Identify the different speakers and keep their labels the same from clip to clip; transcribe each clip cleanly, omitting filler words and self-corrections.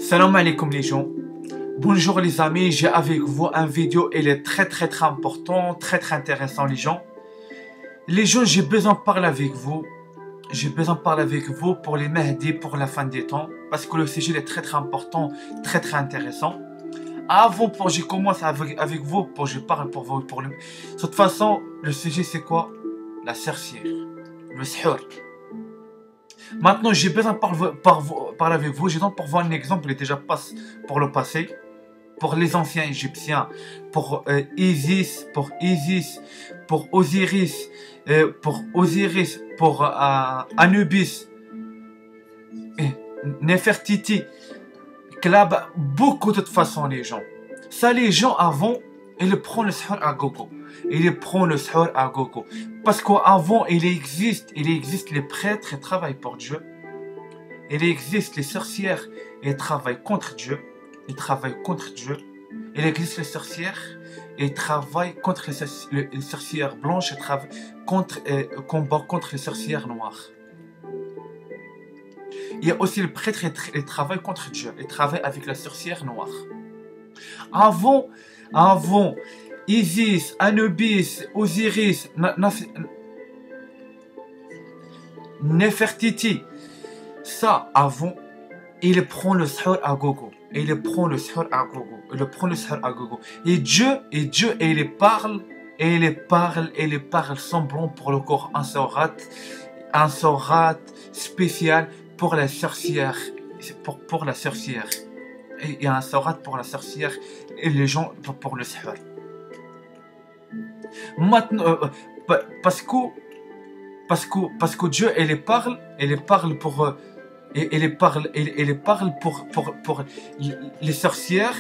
Speaker 1: Salam alaikum les gens. Bonjour les amis, j'ai avec vous un vidéo, il est très important, très intéressant les gens. Les gens, j'ai besoin de parler avec vous. J'ai besoin de parler avec vous pour les Mahdi, pour la fin des temps. Parce que le sujet est très important, très intéressant. Avant, pour je commence avec vous, pour je parle pour vous, pour le... De toute façon, le sujet c'est quoi? La sorcière, le sihr. Maintenant, j'ai besoin de parler avec vous. J'ai besoin pour voir un exemple, il est déjà passé pour le passé. Pour les anciens égyptiens, pour Isis, pour Osiris, pour Anubis, Nefertiti, Klab, beaucoup de façons les gens. Ça, les gens avant, ils prennent le sihr à gogo. Ils prennent le sihr à gogo. Parce qu'avant, il existe les prêtres qui travaillent pour Dieu. Il existe les sorcières et travaillent contre Dieu. Ils travaillent contre Dieu. Il existe les sorcières et travaillent contre les sorcières blanches et combattent contre les sorcières noires. Il y a aussi le prêtre et travaille contre Dieu. Il travaille avec la sorcière noire. Avant, Isis, Anubis, Osiris, Nefertiti, ça avant, il prend le sihr à gogo. Il prend le sihr à gogo. Et Dieu, il parle semblant pour le corps un sourate spécial pour la sorcière. Pour la sorcière. Et il y a un sourate pour la sorcière et les gens pour le sihr. Maintenant, parce que Dieu, il parle pour... Elle parle pour les sorcières,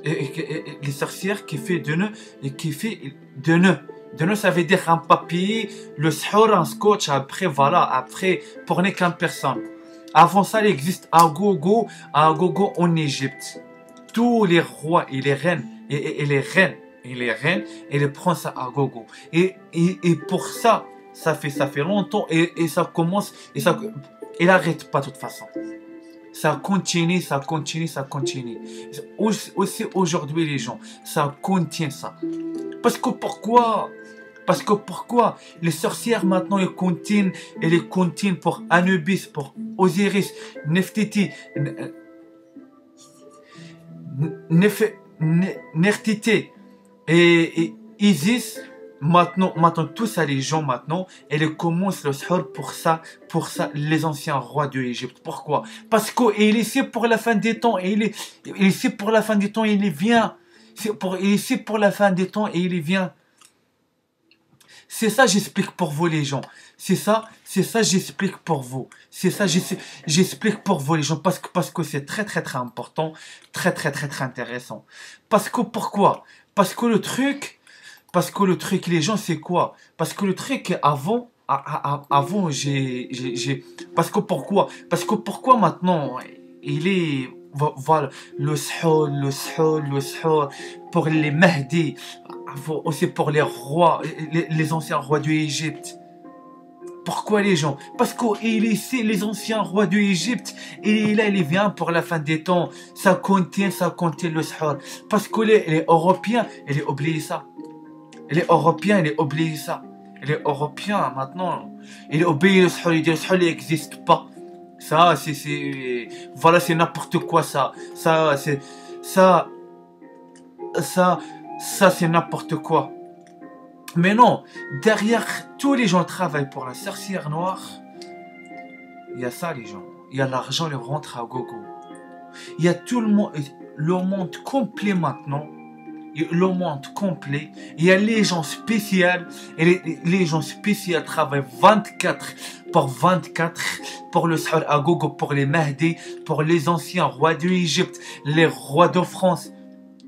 Speaker 1: les sorcières qui fait de nœuds et qui fait de nœuds. De nœuds, ça veut dire un papier, le sihr, un scotch, après voilà, après pour ne qu'une personne. Avant ça, il existe à gogo en Égypte. Tous les rois et les reines ils prennent ça à gogo. Et pour ça, ça fait longtemps et ça commence et ça. Il n'arrête pas de toute façon. Ça continue. Aussi aujourd'hui les gens, ça continue ça. Parce que pourquoi les sorcières maintenant elles continuent pour Anubis, pour Osiris, Nefertiti, Nefertiti et Isis. Maintenant, tous ça, les gens, maintenant, ils commencent le sihr pour ça, les anciens rois de l'Égypte. Pourquoi? Parce qu'il est ici pour la fin des temps, et il est ici pour la fin des temps, il vient. Il est ici pour la fin des temps, et il vient. C'est ça, j'explique pour vous, les gens. C'est ça, j'explique pour vous. C'est ça, j'explique pour vous, les gens, parce que c'est très important, très intéressant. Parce que, pourquoi? Parce que le truc, les gens, c'est quoi? Parce que le truc, avant, parce que pourquoi maintenant, il est, voilà, le sihr, pour les Mahdi, aussi pour les rois, les anciens rois d'Égypte. Pourquoi les gens? Parce qu'il est ici, les anciens rois d'Égypte, et là, il vient pour la fin des temps, ça contient le sihr. Parce que les Européens, ils oublient ça. Les Européens, ils oublient ça. Les Européens, maintenant, ils obéissent le sihr. Ils disent le sihr n'existe pas. Ça, voilà, c'est n'importe quoi, ça. Ça, c'est n'importe quoi. Mais non, derrière, tous les gens travaillent pour la sorcière noire. Il y a ça, les gens. Il y a l'argent, il rentre à gogo. Il y a tout le monde complet maintenant. Le monde complet, il y a les gens spéciaux, et les gens spéciaux travaillent 24 pour le sihr à gogo, pour les Mahdi, pour les anciens rois d'Égypte, les rois de France.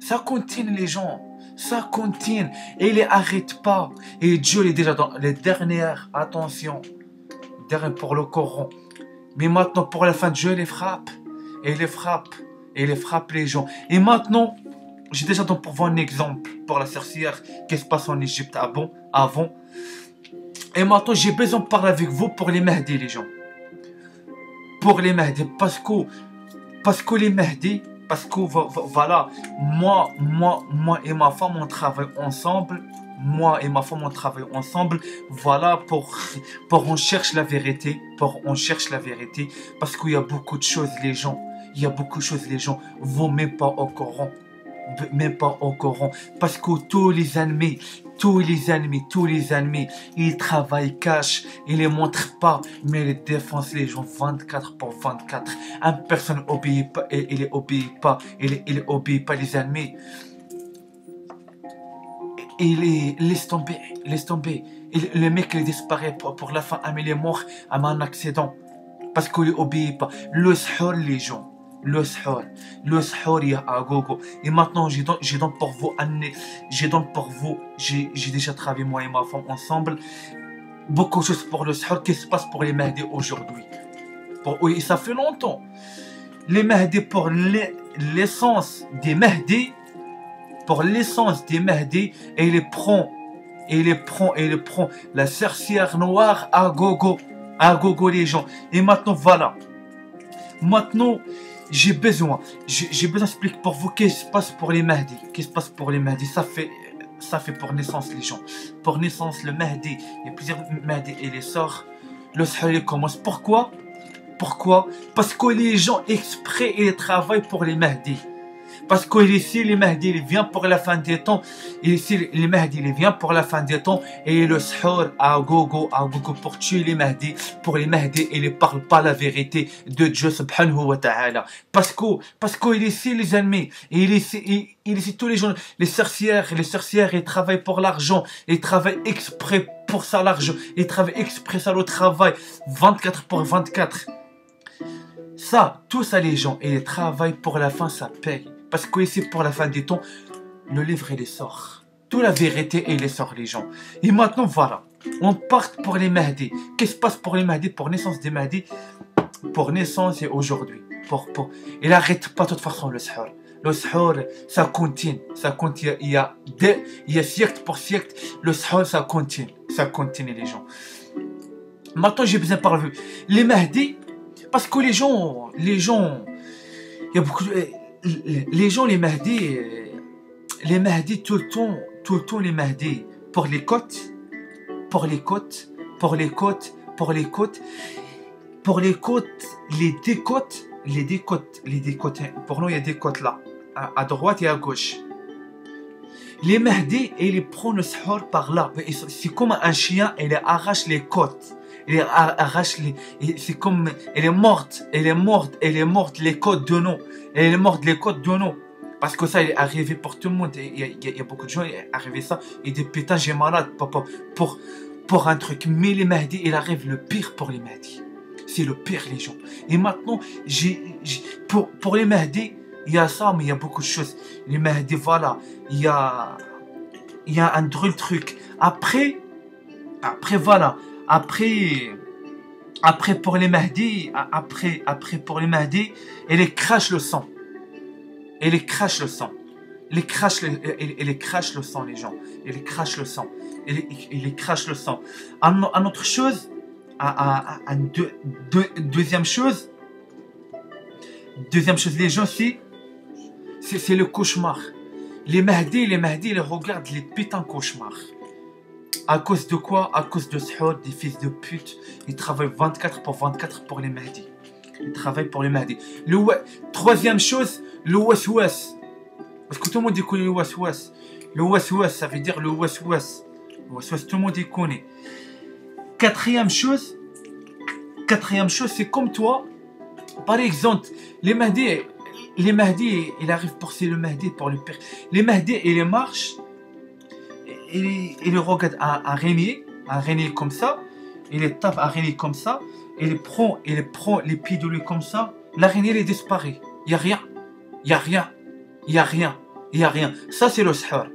Speaker 1: Ça continue, les gens, ça continue, et il n'arrête pas. Et Dieu est déjà dans les dernières, attention, pour le Coran. Mais maintenant, pour la fin, Dieu les frappe, et il frappe les gens. Et maintenant, j'ai déjà donné pour vous un exemple pour la sorcière qui se passe en Égypte avant. Et maintenant, j'ai besoin de parler avec vous pour les Mahdi, les gens. Pour les Mahdi, parce que Parce que les Mahdi, parce que voilà, moi et ma femme, on travaille ensemble. Moi et ma femme, on travaille ensemble. Voilà, on cherche la vérité. On cherche la vérité. Parce qu'il y a beaucoup de choses, les gens. Il y a beaucoup de choses, les gens vont même pas au Coran. Même pas au Coran. Parce que tous les ennemis, ils travaillent cash, ils les montrent pas, mais ils défoncent les gens 24 pour 24. Une personne obéit pas, et il obéit pas, il obéit pas les ennemis. Il laisse tomber, laisse tomber. Le mec il disparaît pour la fin, il est mort à un accident. Parce qu'il obéit pas. Le sahur, les gens. Le sahur, il y a à gogo. Et maintenant, j'ai donc pour vous, j'ai déjà travaillé moi et ma femme ensemble. Beaucoup de choses pour le sahur. Qu'est-ce qui se passe pour les Mahdi aujourd'hui? Oui, ça fait longtemps. Les Mahdi, pour l'essence des Mahdi, et il prend la sorcière noire à gogo les gens. Et maintenant, voilà. Maintenant, j'ai besoin d'expliquer pour vous qu'est-ce qui se passe pour les Mahdi. Qu'est-ce qui se passe pour les Mahdi? Ça fait pour naissance les gens. Pour naissance, le Mahdi, il y a plusieurs Mahdi et les sorts. Le sahur commence. Pourquoi? Parce que les gens exprès ils travaillent pour les Mahdi. Parce que ici, les Mahdi, il vient pour la fin des temps. Ici, les Mahdi, il vient pour la fin des temps. Et le sahur à gogo pour tuer les Mahdi. Pour les Mahdi, il ne parle pas la vérité de Dieu subhanahu wa ta'ala. Parce que ici, les ennemis, il ici tous les gens, les sorcières, ils travaillent pour l'argent. Ils travaillent exprès pour ça, l'argent. Ils travaillent exprès ça, le travail. 24 pour 24. Ça, tout ça, les gens, et ils travaillent pour la fin, ça paye. Parce que ici, pour la fin des temps, le livre, il sort. Toute la vérité, il sort, les gens. Et maintenant, voilà. On part pour les Mahdi. Qu'est-ce qui se passe pour les Mahdi? Pour naissance des Mahdi. Pour naissance et aujourd'hui. Il n'arrête pas de toute façon le sahur. Le sahur, ça continue. Il y a siècle pour siècle. Le sahur, ça continue. Ça continue, les gens. Maintenant, j'ai besoin de parler. Les Mahdi, parce que les gens, il y a beaucoup de... Les gens, les Mahdi, tout le temps, les Mahdi, pour les côtes, les décotes, pour nous, il y a des côtes là, à droite et à gauche. Les Mahdi, ils prennent le sahur par là, c'est comme un chien, il arrache les côtes. C'est comme, elle est morte, les côtes de nous. Elle est morte, les côtes de nous. Parce que ça, il est arrivé pour tout le monde. Il y a beaucoup de gens, il est arrivé ça. Et des putain, j'ai malade, papa, pour un truc. Mais les Mahdi, il arrive le pire pour les Mahdi. C'est le pire, les gens. Et maintenant, pour les Mahdi, il y a ça, mais il y a beaucoup de choses. Les Mahdi, voilà, il y a un drôle truc. Après, voilà. Après pour les Mahdi, pour les Mahdi, il crache le sang. Il crache le sang, les gens. Il crache le sang. Il crache le sang. Un autre chose, deuxième chose, les gens, c'est le cauchemar. Les Mahdi, ils regardent les putains cauchemars. À cause de quoi? À cause de sahur, des fils de pute. Ils travaillent 24 pour les Mahdi. Ils travaillent pour les Mahdi. Troisième chose, le waswas. Parce que tout le monde connaît le waswas. Le waswas, ça veut dire le waswas. Le waswas, tout le monde connaît. Quatrième chose, c'est comme toi. Par exemple, les Mahdi, il arrive pour c'est le Mahdi, pour le pire. Les Mahdi, ils marchent. Il regarde un araignée comme ça, il tape araignée comme ça, il prend les pieds de lui comme ça, l'araignée il disparaît. Il y a rien. Ça c'est le sahur.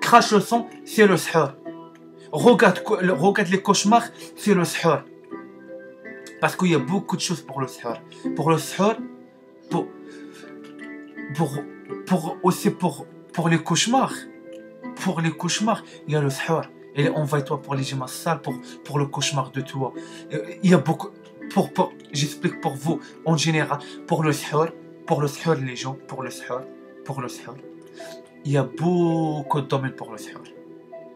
Speaker 1: Crache le sang, c'est le sahur. Regarde les cauchemars, c'est le sahur. Parce qu'il y a beaucoup de choses pour le sahur. Pour le sahur, aussi pour les cauchemars. Pour les cauchemars, il y a le sahur. Et envoie-toi pour les gemmes sales, pour le cauchemar de toi. Il y a beaucoup. j'explique pour vous en général, pour le sahur, les gens, pour le sahur, il y a beaucoup de domaines pour le sahur.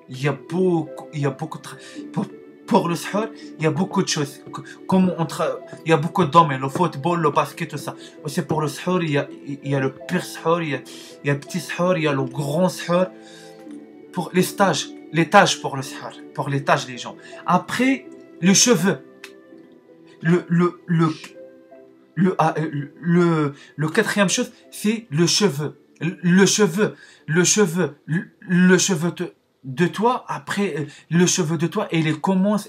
Speaker 1: Il y a beaucoup pour le sahur, il y a beaucoup de choses. Il y a beaucoup de domaines, le football, le basket, tout ça. Aussi pour le sahur, il y a le pire sahur, il y a le petit sahur, il y a le grand sahur. Pour les tâches pour le sahur, pour les tâches des gens. Après, les cheveux. Le quatrième chose, c'est le cheveu. Le cheveu de toi, après, le cheveu de toi, et les commence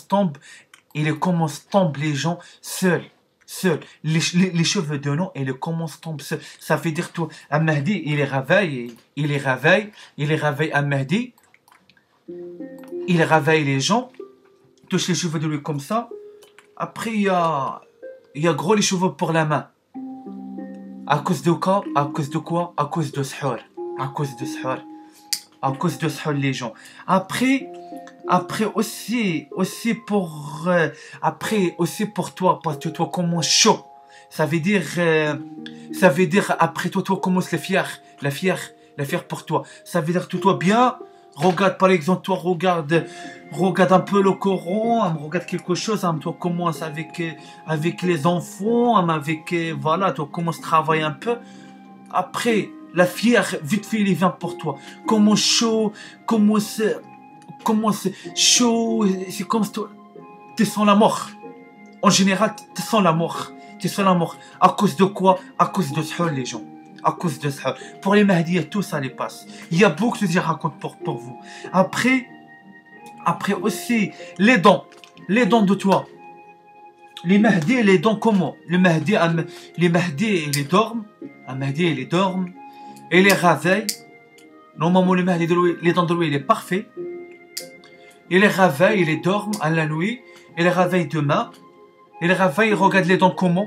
Speaker 1: tombe les gens seuls. Les cheveux de nous, et les commence tombe seuls. Ça veut dire, toi, un Mahdi, il les réveille un Mahdi, il réveille les gens, touche les cheveux de lui comme ça. Après, il y a gros les cheveux pour la main. À cause de quoi? À cause de sahur. À cause de sahur, les gens. Après aussi pour toi, parce que toi commence chaud. Ça veut dire après toi commence la fière pour toi. Ça veut dire que toi bien. Regarde par exemple, toi regarde un peu le Coran, regarde quelque chose, toi commence avec les enfants, avec voilà, toi commence à travailler un peu. Après la fière vite fait il vient pour toi. Comment chaud, chaud, c'est comme si tu sens la mort. En général, tu sens la mort. À cause de quoi? À cause de ça, les gens. À cause de ça. Pour les Mahdi, tout ça les passe. Il y a beaucoup de choses à raconter pour vous. Après aussi, les dents de toi. Les Mahdi, les dents comment? Les Mahdi, ils les dorment. Un Mahdi, ils les dorment. Et les réveillent. Normalement, les Mahdi, les dents de lui, il est parfait. Il les réveille, il les dorment à la nuit. Il les réveille demain. Il les réveille, il regarde les dents comment?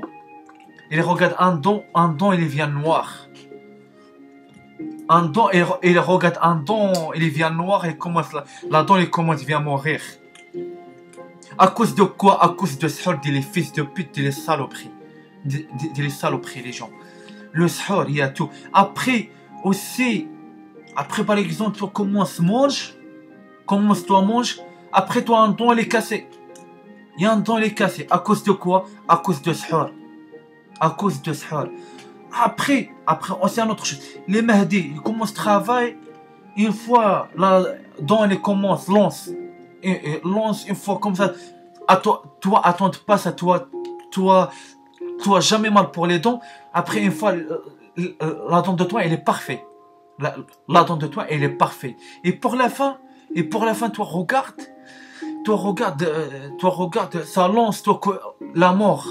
Speaker 1: Il regarde un dent, il devient noir. Un dent, il regarde un dent, il devient noir, et commence la dent, il vient mourir. À cause de quoi? À cause de sahur, des fils de pute, des saloperies. Des saloperies, les gens. Le sahur, il y a tout. Après, par exemple, toi commence à manger. Après, toi, un dent, il est cassé. Il y a un dent, il est cassé. À cause de quoi? À cause de sahur. Après, c'est une autre chose. Les Mahdi, ils commencent à travailler. Une fois, la dent, elle commence, lance une fois comme ça. Toi, attends pas ça, toi, jamais mal pour les dents. Après, une fois, la dent de toi, elle est parfaite. La dent de toi, elle est parfaite. Et pour la fin, toi, regarde, ça lance, toi, la mort,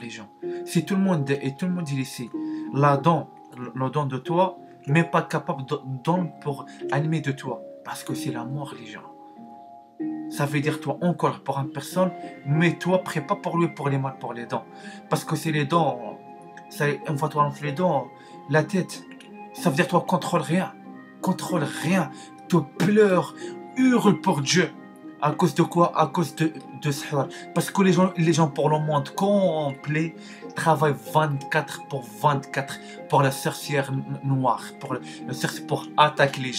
Speaker 1: les gens. Si tout le monde dit ici, la dent de toi, mais pas capable de don pour animer de toi. Parce que c'est la mort, les gens. Ça veut dire toi encore pour une personne, mais toi prépare pour lui pour les mal pour les dents. Parce que c'est les dents, une fois toi les dents, la tête, ça veut dire toi contrôle rien. Tu pleures, hurle pour Dieu. À cause de quoi? À cause de sahur. Parce que les gens pour le monde complet travaillent 24 pour la sorcière noire, pour attaquer les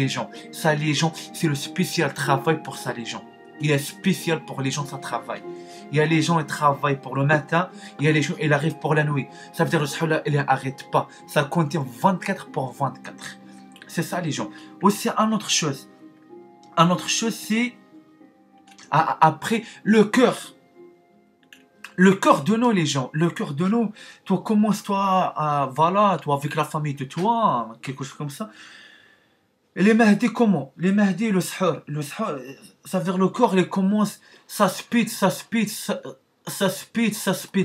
Speaker 1: gens, Ça, les gens, c'est le spécial travail pour ça, les gens. Il y a spécial pour les gens, ça travaille. Il y a les gens, ils travaillent pour le matin. Il y a les gens, ils arrivent pour la nuit. Ça veut dire le sahur, il n'arrête pas. Ça contient 24 pour 24. C'est ça, les gens. Aussi, une autre chose, c'est après le cœur. Le cœur de nous, les gens. Le cœur de nous. Toi, commence, toi, voilà, toi, avec la famille de toi, quelque chose comme ça. Et les Mahdi, comment? Les Mahdi, le sahur. Ça veut dire le corps, il commence, ça speed,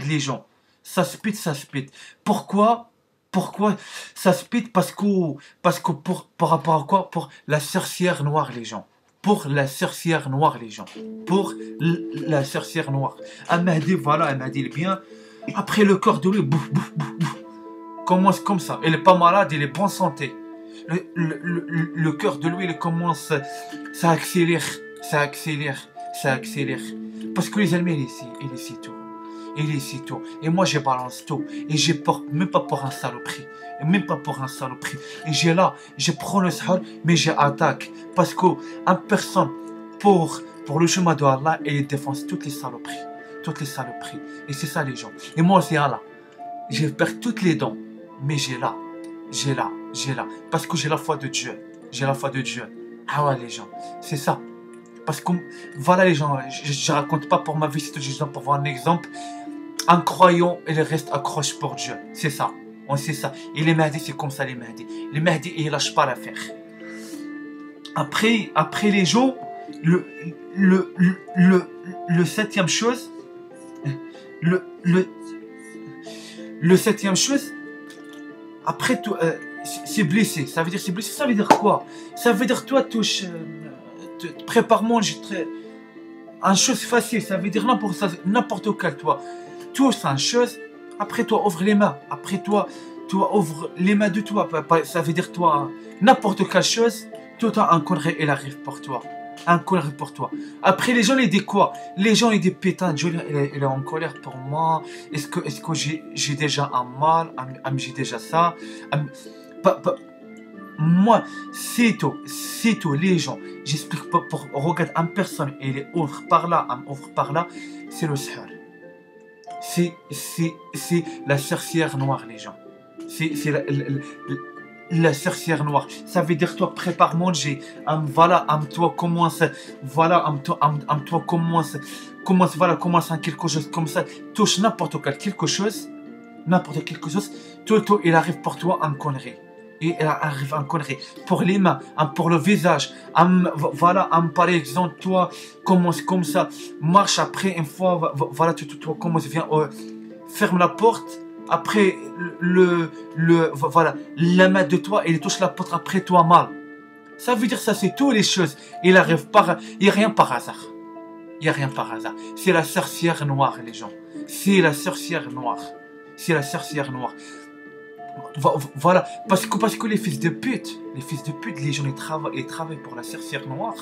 Speaker 1: les gens. Ça speed. Pourquoi ça speed? Parce que par rapport à quoi? Pour la sorcière noire, les gens. Pour la sorcière noire. Un Mahdi, voilà, un Mahdi, il est bien. Après, le corps de lui, bouf, commence comme ça. Il est pas malade, il est bonne santé. Le cœur de lui, il commence, ça accélère. Parce que les ennemis, il est ici tout. Il est ici tout. Et moi, je balance tout. Et je porte même pas pour un saloperie. Et même pas pour un saloperie. Et j'ai là, je prends le sahar, mais j'attaque. Parce que en personne, pour le chemin de Allah, il défonce toutes les saloperies. Toutes les saloperies. Et c'est ça les gens. Et moi, c'est Allah. Je perds toutes les dents. Mais j'ai là. Parce que j'ai la foi de Dieu. J'ai la foi de Dieu. Ah ouais, les gens. C'est ça. Parce que, voilà les gens, je raconte pas pour ma vie, c'est juste pour voir un exemple. Un croyant, il reste accroché pour Dieu. C'est ça. On sait ça. Et les Mahdi, c'est comme ça les Mahdi. Les Mahdi, ils lâchent pas l'affaire. Après les gens, le septième chose, le septième chose, après tout, c'est blessé. Ça veut dire c'est blessé. Ça veut dire quoi? Ça veut dire toi, touche, prépare-moi, une chose facile. Ça veut dire n'importe quel, toi. Touche une chose. Après toi, ouvre les mains. Après toi, ouvre les mains de toi. Ça veut dire toi, n'importe quelle chose. Tout un connerie, il arrive pour toi. Un connerie pour toi. Après, les gens, ils disent quoi? Les gens, ils disent putain, Dieu, il est en colère pour moi. Est-ce que j'ai déjà un mal? J'ai déjà ça? Moi, c'est tout, les gens. J'explique pas pour regarder une personne, et il ouvre par là, c'est le sahar. C'est la sorcière noire, les gens. C'est la sorcière noire. Ça veut dire toi prépare manger. Voilà, toi commence. Voilà, toi commence. Voilà, commence à quelque chose comme ça. Touche n'importe quel quelque chose. N'importe quelque chose. Tout, il arrive pour toi en connerie. Et il arrive en connerie. Pour les mains, pour le visage. Voilà, par exemple, toi commence comme ça. Marche après une fois. Voilà, toi commence, viens, ferme la porte. Après, voilà, la main de toi, il touche la porte après toi mal. Ça veut dire ça, c'est toutes les choses. Il arrive par, il n'y a rien par hasard. Il n'y a rien par hasard. C'est la sorcière noire, les gens. C'est la sorcière noire. C'est la sorcière noire. Voilà, parce que les fils de pute, les gens, ils travaillent pour la sorcière noire,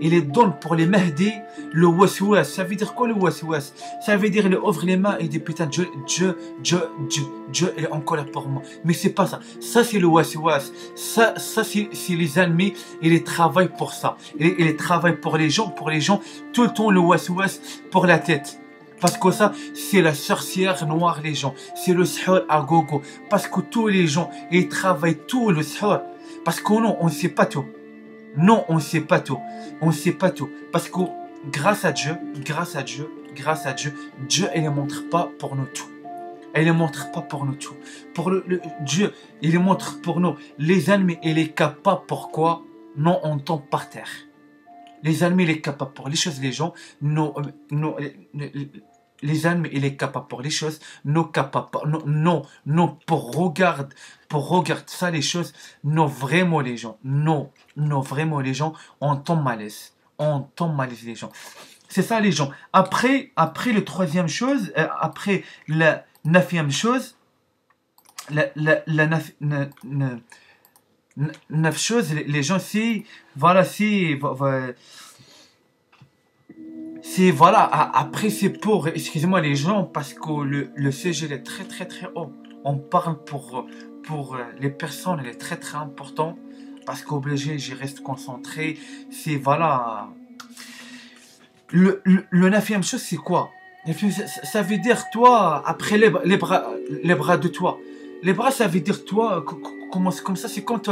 Speaker 1: ils les donnent pour les Mahdi, le waswas. Ça veut dire quoi le waswas? Ça veut dire, ils ouvrent les mains et disent putain, Dieu, il est en colère pour moi. Mais c'est pas ça. Ça, c'est le waswas. Ça c'est les ennemis, ils les travaillent pour ça. Ils les travaillent pour les gens, tout le temps le waswas pour la tête. Parce que ça, c'est la sorcière noire, les gens. C'est le sahar à gogo. Parce que tous les gens, ils travaillent tout le sahar. Parce que non, on ne sait pas tout. Non, on ne sait pas tout. On ne sait pas tout. Parce que grâce à Dieu, Dieu, il ne montre pas pour nous tout. Il ne montre pas pour nous tout. Pour Dieu, il montre pour nous. Les ennemis, il est capable. Pourquoi? Non, on tombe par terre. Les ennemis, il est capable pour les choses, les gens. Les ennemis, il est capable pour les choses. Non, capable. Non, pour regarder ça, les choses. Non, vraiment, les gens. Non, vraiment, les gens. On tombe malaise. Les gens. C'est ça, les gens. Après le troisième chose, après la neuvième chose, neuf choses, les gens, voilà, voilà, après c'est pour, excusez-moi les gens, parce que le sujet est très très très haut. On parle pour les personnes, il est très très important, parce qu'obligé, j'y reste concentré. C'est voilà. Le neuvième chose, c'est quoi? Ça veut dire toi, après les bras de toi. Les bras, ça veut dire toi, comment c'est comme ça, c'est comme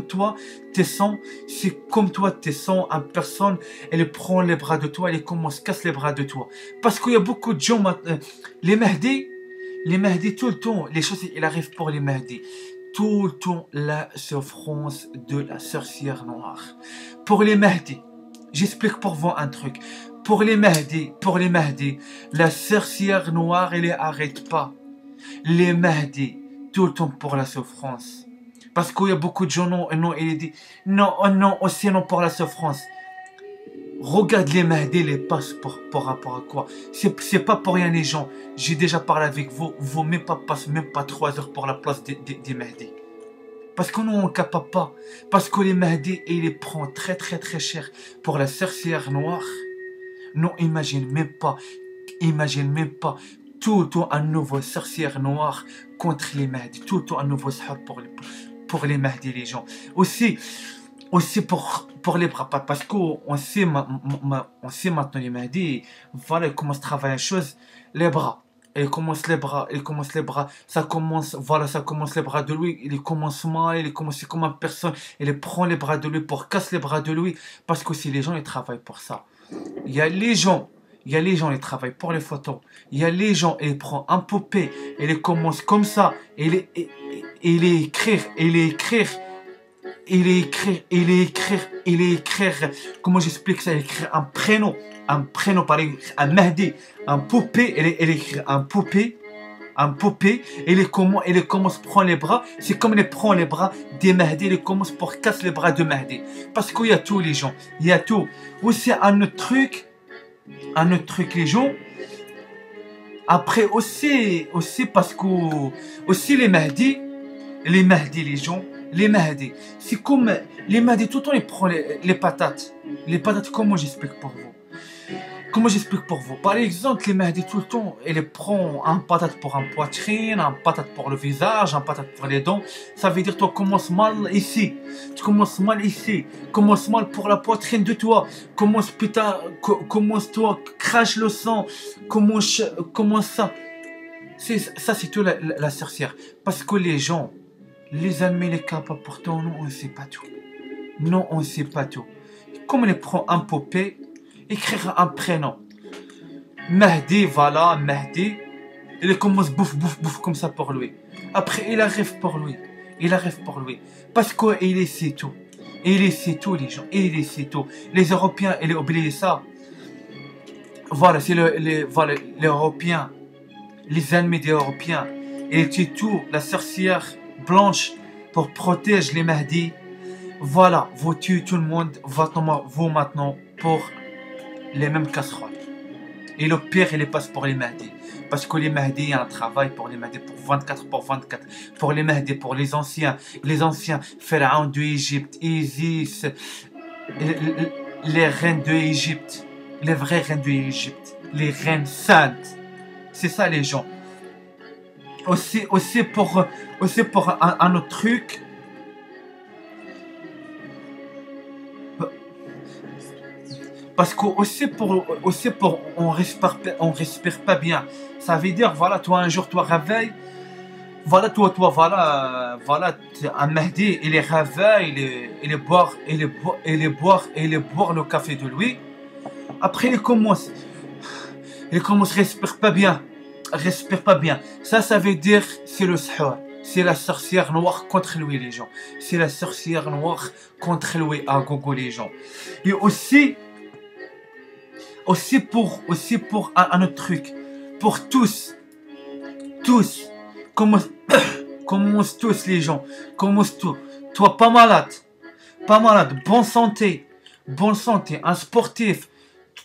Speaker 1: toi, tes sens, c'est comme toi, tes sens, en personne, elle prend les bras de toi, elle commence, casse les bras de toi. Parce qu'il y a beaucoup de gens maintenant, les Mahdi, tout le temps, les choses, il arrive pour les Mahdi. Tout le temps, la souffrance de la sorcière noire. Pour les Mahdi, j'explique pour vous un truc. Pour les Mahdi, la sorcière noire, elle arrête pas. Les Mahdi, tout le temps pour la souffrance. Parce qu'il y a beaucoup de gens, non, il dit, non, aussi non pour la souffrance. Regarde les Mahdi, les passent par rapport à quoi? C'est pas pour rien les gens. J'ai déjà parlé avec vous, vous même pas passez même pas 3 heures pour la place des Mahdi. Parce que nous, on ne capable pas. Parce que les Mahdi, ils les prennent très très très cher pour la sorcière noire. Non, imagine même pas. Tout un nouveau sorcière noire contre les Mahdi. Tout un nouveau sahar pour les Mahdi, les gens. Aussi pour les bras, parce qu'on sait, on sait maintenant les Mahdi, voilà, ils commencent à travailler la chose, les bras. Il commence les bras, ça commence, voilà, ça commence les bras de lui, il commence mal, il commence comme une personne, il prend les bras de lui pour casser les bras de lui, parce que si les gens, ils travaillent pour ça. Il y a les gens, ils travaillent pour les photos, il y a les gens, ils prennent un poupée, et ils commencent comme ça, et il écrire, comment j'explique ça, il écrire un prénom par exemple, un Mahdi, un poupée, il écrit un poupée, et il commence à prendre les bras, c'est comme il prend les bras des Mahdi, il commence pour casser les bras de Mahdi, parce qu'il y a tous les gens, il y a tout. Aussi un autre truc les gens, après aussi parce que, aussi les Mahdi, les gens, les Mahdi, c'est comme les Mahdi, tout le temps ils prennent les patates. Les patates, comment j'explique pour vous? Par exemple, les Mahdi, tout le temps, ils prennent un patate pour un poitrine, un patate pour le visage, un patate pour les dents. Ça veut dire toi commences mal ici. Tu commences mal ici. Commence mal pour la poitrine de toi. Commence toi, crache le sang. Commence ça. Ça, c'est tout la sorcière. Parce que les gens, les amis, les capables, pourtant, nous, on ne sait pas tout. Non, on ne sait pas tout. Comme on prend un poupée, écrire un prénom. Mahdi, voilà, Mahdi. Il commence bouffe, comme ça pour lui. Après, il arrive pour lui. Parce qu'il sait tout. Il sait tout, les gens. Il sait tout. Les Européens, ils ont oublié ça. Voilà, c'est les Européens. Les ennemis des Européens. Ils étaient tout. La sorcière blanche pour protéger les Mahdi. Voilà, vous tuez tout le monde, vous maintenant pour les mêmes casseroles. Et le pire, il passe pour les Mahdi. Parce que les Mahdi, il y a un travail pour les Mahdi, pour 24. Pour les Mahdi, pour les anciens. Les anciens, Pharaon de Égypte, Isis, les reines de Égypte, les vraies reines de Égypte, les reines saintes. C'est ça les gens. Aussi pour un autre truc. Parce que aussi pour on respire pas bien. Ça veut dire voilà, toi un jour toi réveille, voilà voilà un Mahdi, il est réveille, il est boire le café de lui. Après il commence respire pas bien. Ça veut dire c'est le sahur. C'est la sorcière noire contre lui les gens. C'est la sorcière noire contre lui à gogo les gens. Et aussi pour un autre truc, pour tous, commence tous les gens, commence tout. Toi pas malade, bonne santé, un sportif.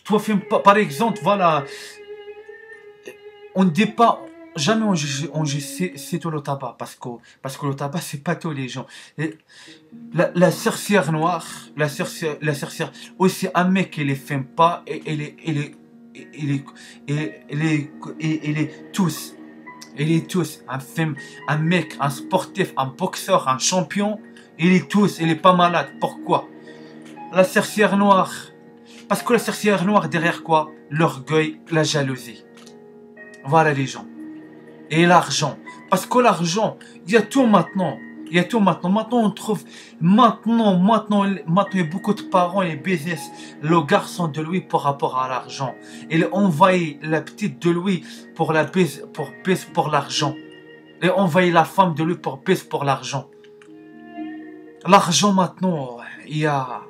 Speaker 1: Toi par exemple, voilà, on ne dit pas, jamais on c'est tout le tabac, parce que le tabac c'est pas tous les gens. La sorcière noire, la sorcière, aussi un mec qui les fume pas, et il est tous, un mec, un sportif, un boxeur, un champion, il est pas malade. Pourquoi? La sorcière noire, parce que la sorcière noire derrière quoi? L'orgueil, la jalousie. Voilà les gens. Et l'argent. Parce que l'argent, il y a tout maintenant. Maintenant, on trouve. Maintenant, il y a beaucoup de parents et business. Le garçon de lui par rapport à l'argent. Il envahit la petite de lui pour pour l'argent. Et envahit la femme de lui pour l'argent. L'argent maintenant, il y a.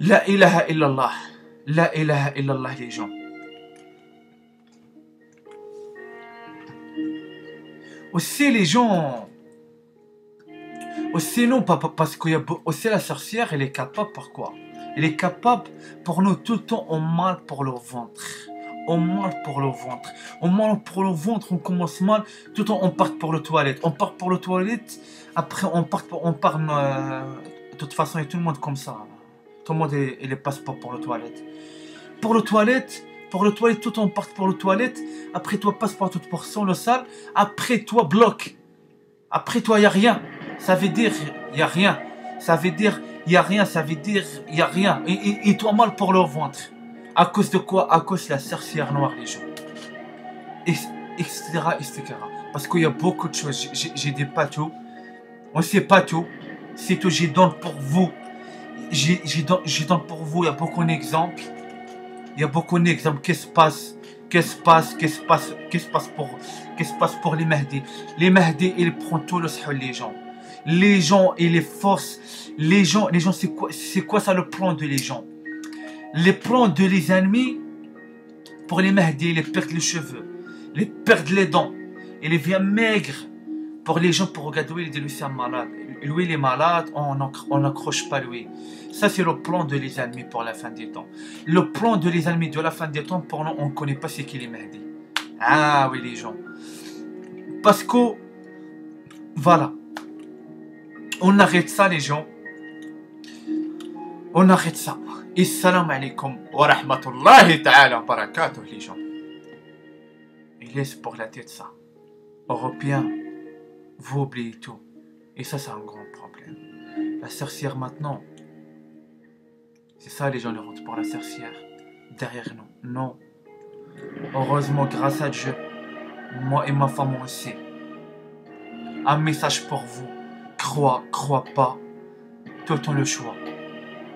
Speaker 1: La ilaha illallah. La ilaha illallah, les gens. Aussi les gens, aussi non, parce qu'il y a aussi la sorcière, elle est capable pourquoi? Elle est capable pour nous tout le temps, on mal pour le ventre. On commence mal, tout le temps on part pour le toilette. Après on part, de toute façon il y a tout le monde comme ça. Tout le monde est les passeports pour les toilettes. Pour le toilette, tout on part pour le toilette. Après toi, passeport tout pour son le salle. Après toi, bloc. Après toi, il n'y a rien. Ça veut dire, il n'y a rien. Ça veut dire, il n'y a rien. Ça veut dire, il n'y a rien. Et toi, mal pour le ventre. À cause de quoi? À cause de la sorcière noire, les gens. Etc. etc. Parce qu'il y a beaucoup de choses. J'ai des pas tout. On ne sait pas tout. C'est tout. Je donne pour vous. Je donne pour vous. Il y a beaucoup d'exemples. Il y a beaucoup d'exemples. Qu'est-ce qui se passe pour les Mahdi? Les Mahdi, ils prennent tout le sahul, les gens. Les gens, ils les forcent. Les gens, c'est quoi ça le plan de les gens? Les plans de les ennemis, pour les Mahdi, ils perdent les cheveux, ils perdent les dents, ils deviennent maigres. Pour les gens, pour regarder, lui, il est malade. Lui, il est malade, on n'accroche pas lui. Ça, c'est le plan de les ennemis pour la fin des temps. Le plan de les ennemis de la fin des temps, pour nous, on ne connaît pas ce qu'il est Mahdi. Ah oui, les gens. Parce que, voilà. On arrête ça, les gens. On arrête ça. Et salam alaikum wa rahmatullahi ta'ala wa barakatuh, les gens. Il laisse pour la tête ça. Européens, vous oubliez tout. Et ça, c'est un grand problème. La sorcière maintenant, c'est ça, les gens, ils rentrent pour la sorcière. Derrière nous. Non. Heureusement, grâce à Dieu, moi et ma femme aussi. Un message pour vous. Crois pas. Tout ont le choix.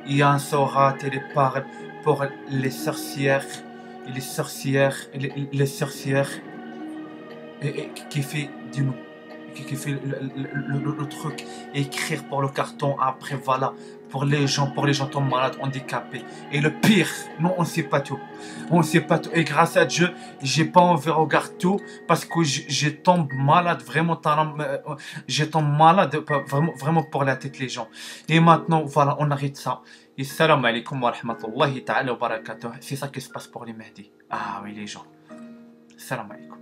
Speaker 1: Il y a un sorat et les parles pour les sorcières. Et les sorcières. Et qui fait du nous. Qui fait le truc. Écrire pour le carton. Après, voilà. Pour les gens tombent malades, handicapés. Et le pire, non, on ne sait pas tout. On ne sait pas tout. Et grâce à Dieu, j'ai pas envie de regarder tout parce que je tombe malade, vraiment, je tombe malade, vraiment pour la tête, les gens. Et maintenant, voilà, on arrête ça. Et salam alaikum wa rahmatullahi ta'ala wa barakatuh. C'est ça qui se passe pour les Mahdi. Ah oui, les gens. Salam alaikum.